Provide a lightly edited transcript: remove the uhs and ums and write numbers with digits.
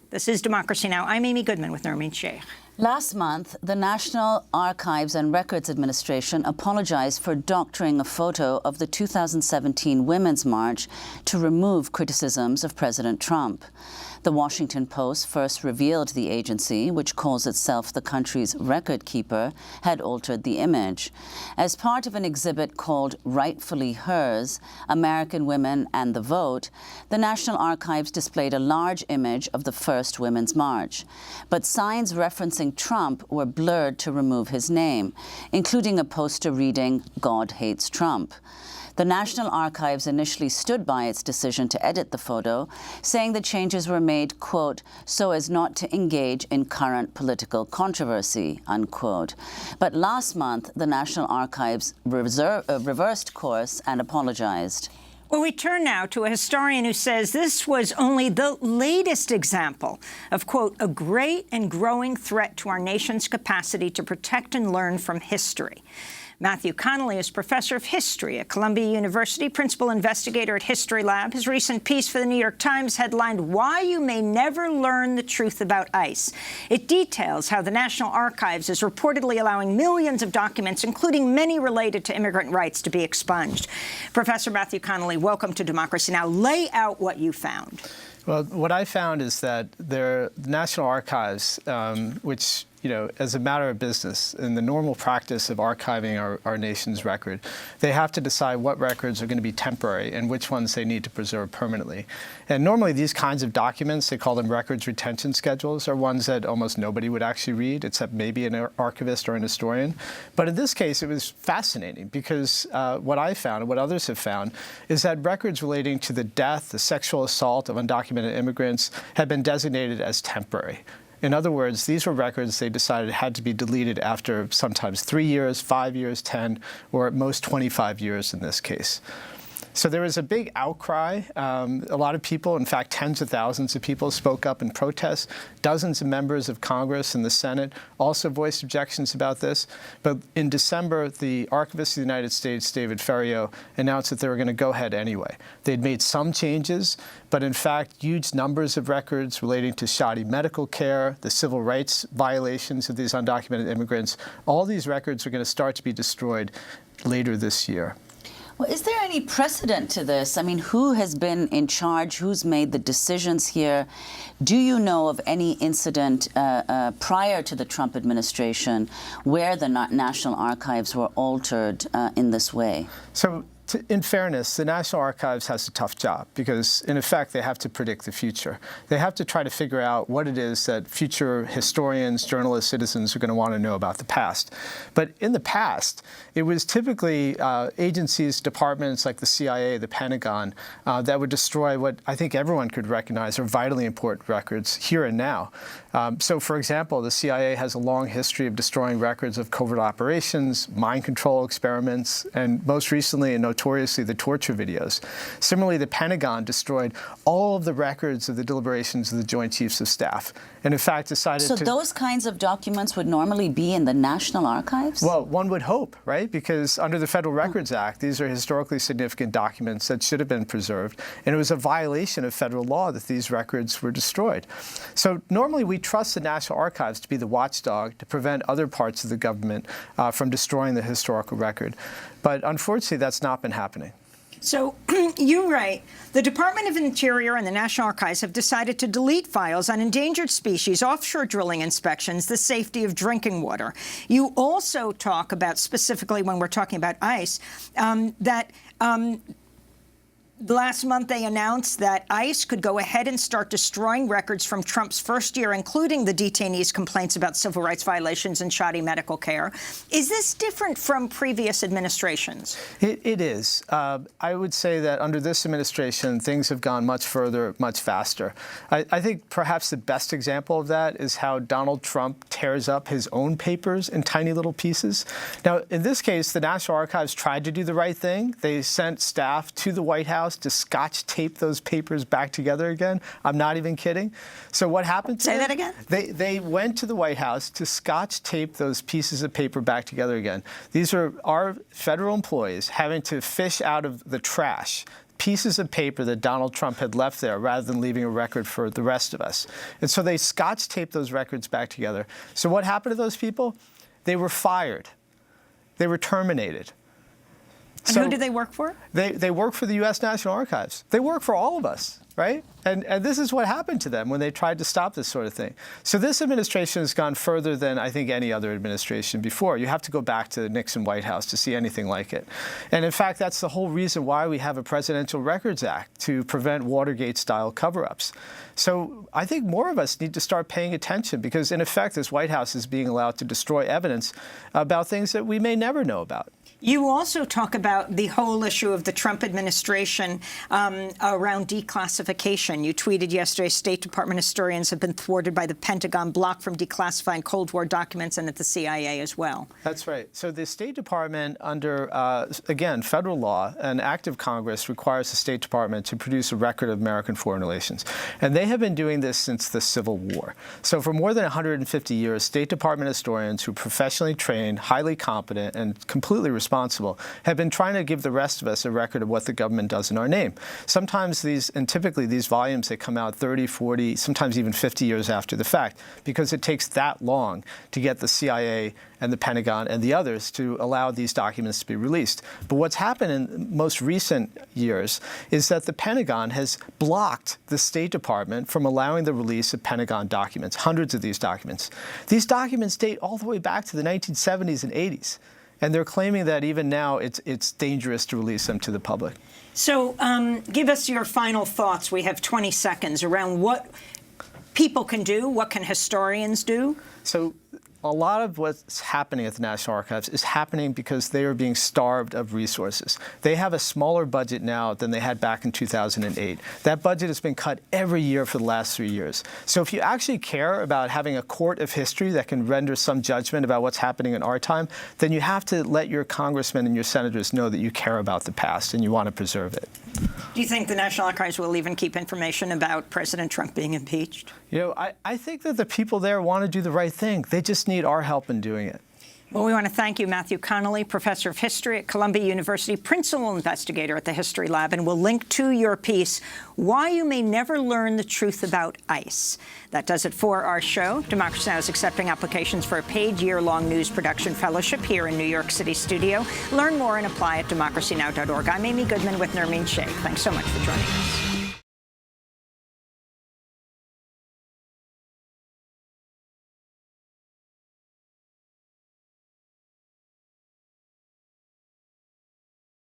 This is Democracy Now! I'm Amy Goodman with Nermeen Sheikh. Last month, the National Archives and Records Administration apologized for doctoring a photo of the 2017 Women's March to remove criticisms of President Trump. The Washington Post first revealed the agency, which calls itself the country's record keeper, had altered the image. As part of an exhibit called Rightfully Hers, American Women and the Vote, the National Archives displayed a large image of the first Women's March. But signs referencing Trump were blurred to remove his name, including a poster reading, "God hates Trump." The National Archives initially stood by its decision to edit the photo, saying the changes were made, quote, so as not to engage in current political controversy, unquote. But last month, the National Archives reversed course and apologized. Well, we turn now to a historian who says this was only the latest example of, quote, a great and growing threat to our nation's capacity to protect and learn from history. Matthew Connelly is professor of history at Columbia University, principal investigator at History Lab. His recent piece for the New York Times headlined, "Why You May Never Learn the Truth About ICE." It details how the National Archives is reportedly allowing millions of documents, including many related to immigrant rights, to be expunged. Professor Matthew Connelly, welcome to Democracy Now! Lay out what you found. Well, what I found is that the National Archives, which, you know, as a matter of business, in the normal practice of archiving our nation's record, they have to decide what records are going to be temporary and which ones they need to preserve permanently. And normally these kinds of documents, they call them records retention schedules, are ones that almost nobody would actually read, except maybe an archivist or an historian. But in this case, it was fascinating because what I found and what others have found is that records relating to the death, the sexual assault of undocumented immigrants had been designated as temporary. In other words, these were records they decided had to be deleted after sometimes 3 years, 5 years, 10, or at most 25 years in this case. So there was a big outcry. A lot of people, in fact, tens of thousands of people spoke up in protest. Dozens of members of Congress and the Senate also voiced objections about this. But in December, the Archivist of the United States, David Ferriero, announced that they were going to go ahead anyway. They'd made some changes, but in fact, huge numbers of records relating to shoddy medical care, the civil rights violations of these undocumented immigrants, all these records are going to start to be destroyed later this year. Well, is there any precedent to this? I mean, who has been in charge? Who's made the decisions here? Do you know of any incident prior to the Trump administration where the National Archives were altered in this way? So, in fairness, the National Archives has a tough job because, in effect, they have to predict the future. They have to try to figure out what it is that future historians, journalists, citizens are going to want to know about the past. But in the past, it was typically agencies, departments like the CIA, the Pentagon, that would destroy what I think everyone could recognize are vitally important records here and now. So, for example, the CIA has a long history of destroying records of covert operations, mind control experiments, and most recently and notoriously the torture videos. Similarly, the Pentagon destroyed all of the records of the deliberations of the Joint Chiefs of Staff, and in fact decided to— So those kinds of documents would normally be in the National Archives? Well, one would hope, right? Because under the Federal Records Act, these are historically significant documents that should have been preserved, and it was a violation of federal law that these records were destroyed. So normally we trust the National Archives to be the watchdog to prevent other parts of the government from destroying the historical record. But unfortunately, that's not been happening. So you write, the Department of Interior and the National Archives have decided to delete files on endangered species, offshore drilling inspections, the safety of drinking water. You also talk about, specifically when we're talking about ICE, that last month, they announced that ICE could go ahead and start destroying records from Trump's first year, including the detainees' complaints about civil rights violations and shoddy medical care. Is this different from previous administrations? It is. I would say that under this administration, things have gone much further, much faster. I think perhaps the best example of that is how Donald Trump tears up his own papers in tiny little pieces. Now, in this case, the National Archives tried to do the right thing. They sent staff to the White House to Scotch tape those papers back together again. I'm not even kidding. So what happened to Say that again? They went to the White House to Scotch tape those pieces of paper back together again. These are our federal employees having to fish out of the trash pieces of paper that Donald Trump had left there rather than leaving a record for the rest of us. And so they scotch taped those records back together. So what happened to those people? They were fired. They were terminated. And So who did they work for? They work for the U.S. National Archives. They work for all of us, right? And this is what happened to them when they tried to stop this sort of thing. So this administration has gone further than I think any other administration before. You have to go back to the Nixon White House to see anything like it. And in fact, that's the whole reason why we have a Presidential Records Act, to prevent Watergate-style cover-ups. So I think more of us need to start paying attention, because in effect, this White House is being allowed to destroy evidence about things that we may never know about. You also talk about the whole issue of the Trump administration around declassification. You tweeted yesterday, State Department historians have been thwarted by the Pentagon, blocked from declassifying Cold War documents, and at the CIA as well. That's right. So the State Department, under, again, federal law, an act of Congress requires the State Department to produce a record of American foreign relations. And they have been doing this since the Civil War. So for more than 150 years, State Department historians who are professionally trained, highly competent, and completely responsible have been trying to give the rest of us a record of what the government does in our name. Sometimes these, and typically these volumes, they come out 30, 40, sometimes even 50 years after the fact, because it takes that long to get the CIA and the Pentagon and the others to allow these documents to be released. But what's happened in most recent years is that the Pentagon has blocked the State Department from allowing the release of Pentagon documents, hundreds of these documents. These documents date all the way back to the 1970s and 80s. And they're claiming that even now it's dangerous to release them to the public. So give us your final thoughts. We have 20 seconds around what people can do, what can historians do? So a lot of what's happening at the National Archives is happening because they are being starved of resources. They have a smaller budget now than they had back in 2008. That budget has been cut every year for the last 3 years. So if you actually care about having a court of history that can render some judgment about what's happening in our time, then you have to let your congressmen and your senators know that you care about the past and you want to preserve it. Do you think the National Archives will even keep information about President Trump being impeached? You know, I think that the people there want to do the right thing. They just need our help in doing it. Well, we want to thank you, Matthew Connelly, professor of history at Columbia University, principal investigator at the History Lab, and we'll link to your piece, Why You May Never Learn the Truth About ICE. That does it for our show. Democracy Now! Is accepting applications for a paid year-long news production fellowship here in New York City studio. Learn more and apply at democracynow.org. I'm Amy Goodman with Nermeen Sheikh. Thanks so much for joining us.